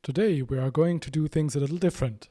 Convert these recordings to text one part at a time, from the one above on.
Today we are going to do things a little different.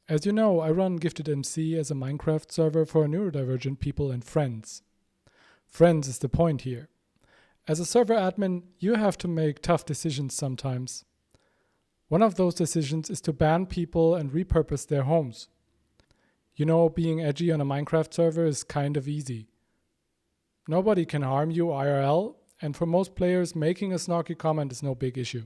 As you know, I run GiftedMC as a Minecraft server for neurodivergent people and friends. Friends is the point here. As a server admin, you have to make tough decisions sometimes. One of those decisions is to ban people and repurpose their homes. You know, being edgy on a Minecraft server is kind of easy. Nobody can harm you IRL, and for most players, making a snarky comment is no big issue.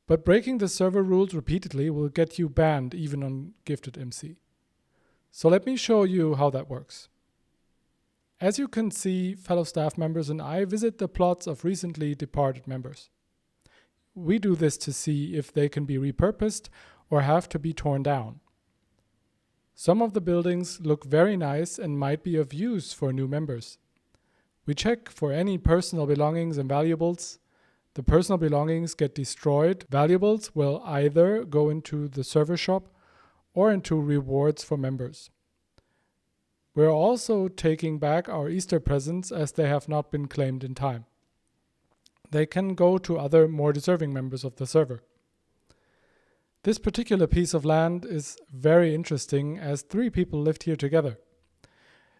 But breaking the server rules repeatedly will get you banned even on GiftedMC. So let me show you how that works. As you can see, fellow staff members and I visit the plots of recently departed members. We do this to see if they can be repurposed or have to be torn down. Some of the buildings look very nice and might be of use for new members. We check for any personal belongings and valuables. The personal belongings get destroyed. Valuables will either go into the server shop or into rewards for members. We're also taking back our Easter presents as they have not been claimed in time. They can go to other more deserving members of the server. This particular piece of land is very interesting as 3 people lived here together.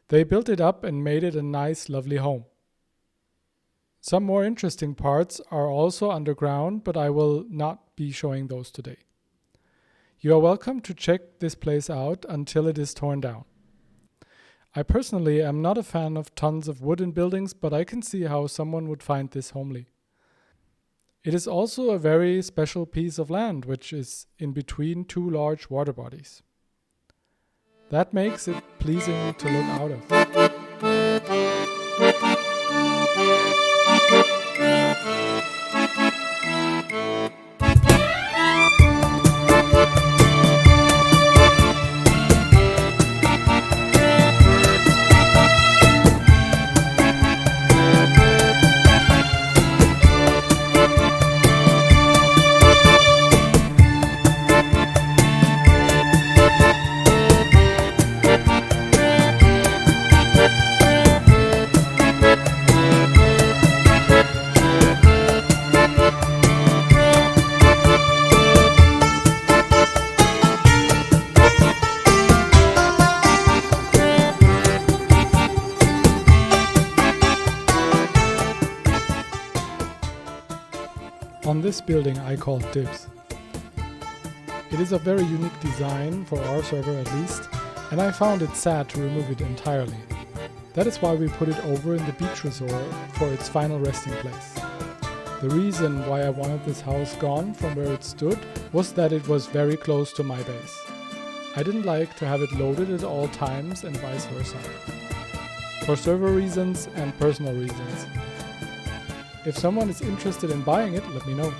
They built it up and made it a nice, lovely home. Some more interesting parts are also underground, but I will not be showing those today. You are welcome to check this place out until it is torn down. I personally am not a fan of tons of wooden buildings, but I can see how someone would find this homely. It is also a very special piece of land, which is in between 2 large water bodies. That makes it pleasing to look out of. On this building I call dibs. It is a very unique design for our server at least, and I found it sad to remove it entirely. That is why we put it over in the beach resort for its final resting place. The reason why I wanted this house gone from where it stood was that it was very close to my base. I didn't like to have it loaded at all times and vice versa. For server reasons and personal reasons. If someone is interested in buying it, let me know.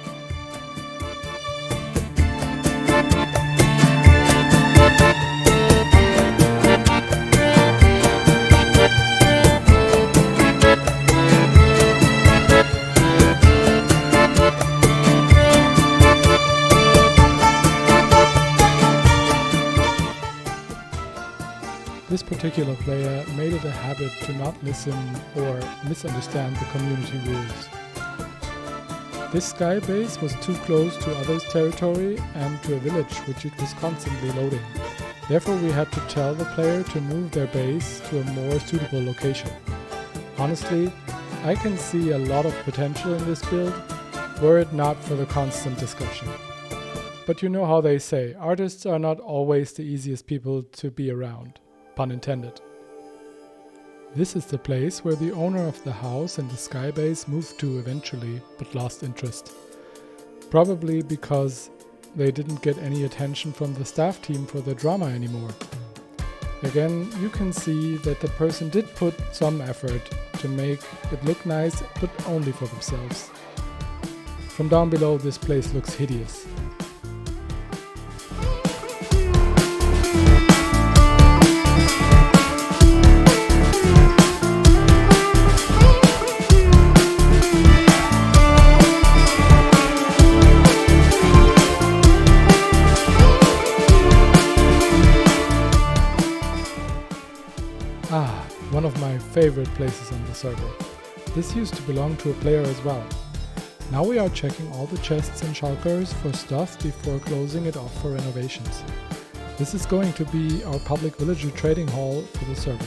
This particular player made it a habit to not listen or misunderstand the community rules. This sky base was too close to others' territory and to a village which it was constantly loading. Therefore we had to tell the player to move their base to a more suitable location. Honestly, I can see a lot of potential in this build, were it not for the constant discussion. But you know how they say, artists are not always the easiest people to be around. Pun intended. This is the place where the owner of the house and the sky base moved to eventually, but lost interest. Probably because they didn't get any attention from the staff team for the drama anymore. Again, you can see that the person did put some effort to make it look nice, but only for themselves. From down below, this place looks hideous. One of my favorite places on the server. This used to belong to a player as well. Now we are checking all the chests and shulkers for stuff before closing it off for renovations. This is going to be our public villager trading hall for the server.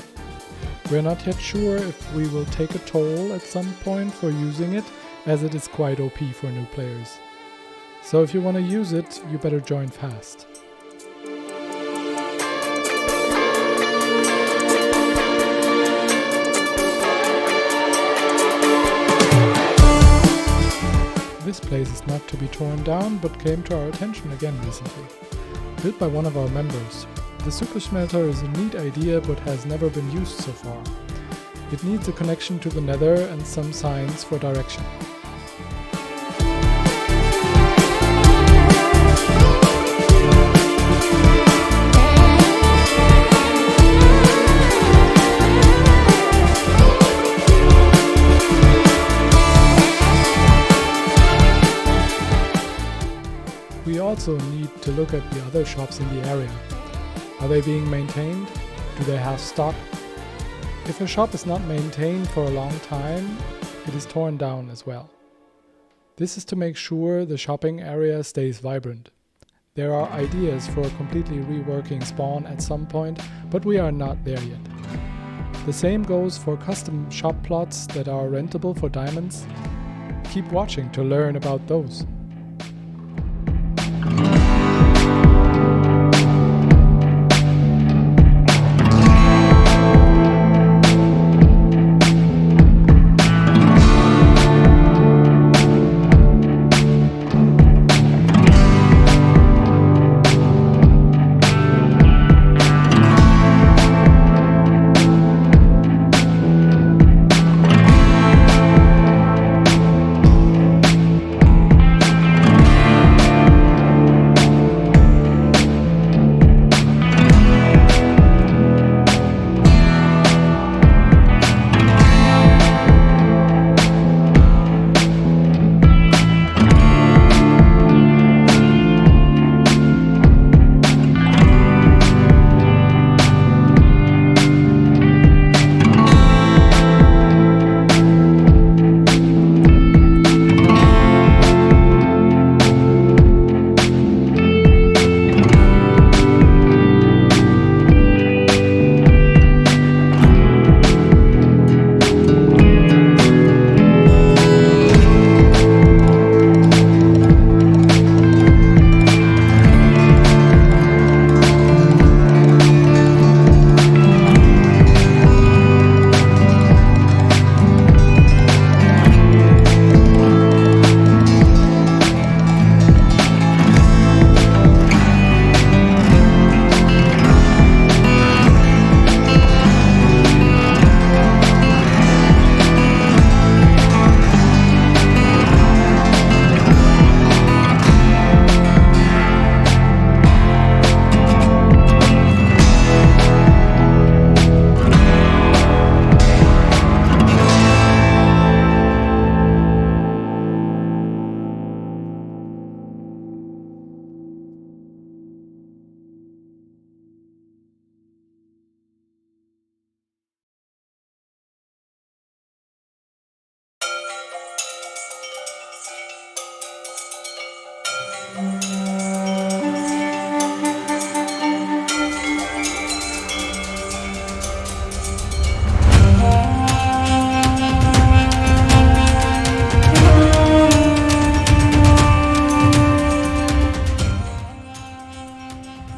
We are not yet sure if we will take a toll at some point for using it, as it is quite OP for new players. So if you want to use it, you better join fast. This place is not to be torn down, but came to our attention again recently. Built by one of our members. The super smelter is a neat idea, but has never been used so far. It needs a connection to the nether and some signs for direction. We also need to look at the other shops in the area. Are they being maintained? Do they have stock? If a shop is not maintained for a long time, it is torn down as well. This is to make sure the shopping area stays vibrant. There are ideas for completely reworking spawn at some point, but we are not there yet. The same goes for custom shop plots that are rentable for diamonds. Keep watching to learn about those.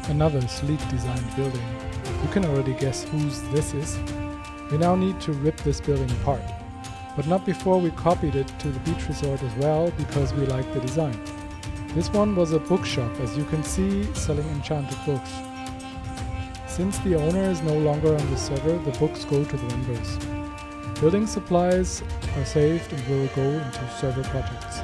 Another sleek designed building. You can already guess whose this is. We now need to rip this building apart, but not before we copied it to the beach resort as well, because we like the design. This one was a bookshop, as you can see, selling enchanted books. Since the owner is no longer on the server, the books go to the members. Building supplies are saved and will go into server projects.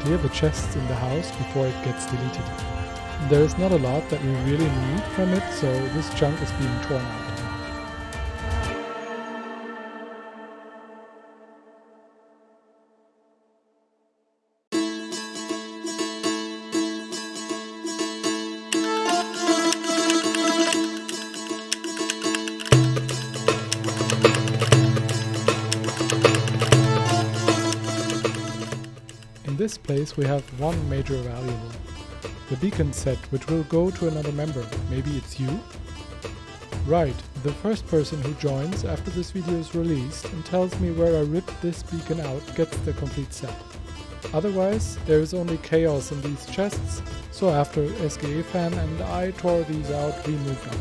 clear the chests in the house before it gets deleted. There is not a lot that we really need from it, so this chunk is being torn out. In this place we have one major valuable, the beacon set, which will go to another member. Maybe it's you? Right, the first person who joins after this video is released and tells me where I ripped this beacon out gets the complete set. Otherwise, there is only chaos in these chests, so after SGA fan and I tore these out, we moved on.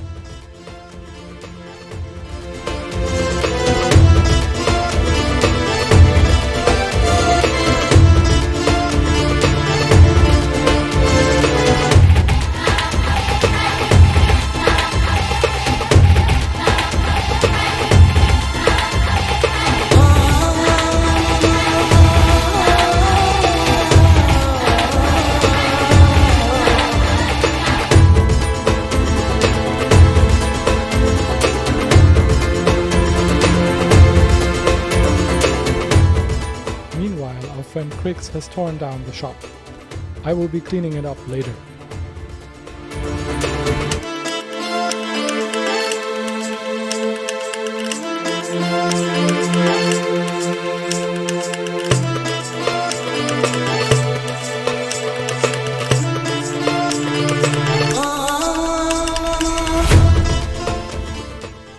Our friend Crix has torn down the shop. I will be cleaning it up later.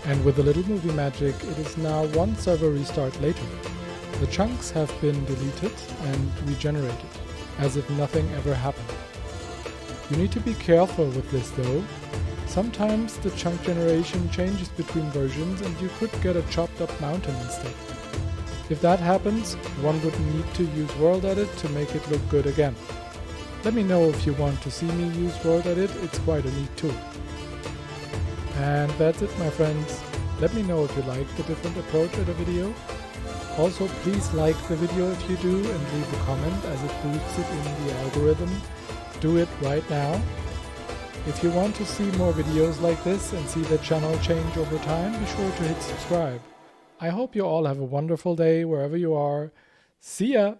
And with a little movie magic, it is now one server restart later. The chunks have been deleted and regenerated, as if nothing ever happened. You need to be careful with this though. Sometimes the chunk generation changes between versions and you could get a chopped up mountain instead. If that happens, one would need to use World Edit to make it look good again. Let me know if you want to see me use World Edit, it's quite a neat tool. And that's it, my friends. Let me know if you like the different approach of the video. Also, please like the video if you do and leave a comment as it boosts it in the algorithm. Do it right now. If you want to see more videos like this and see the channel change over time, be sure to hit subscribe. I hope you all have a wonderful day wherever you are. See ya!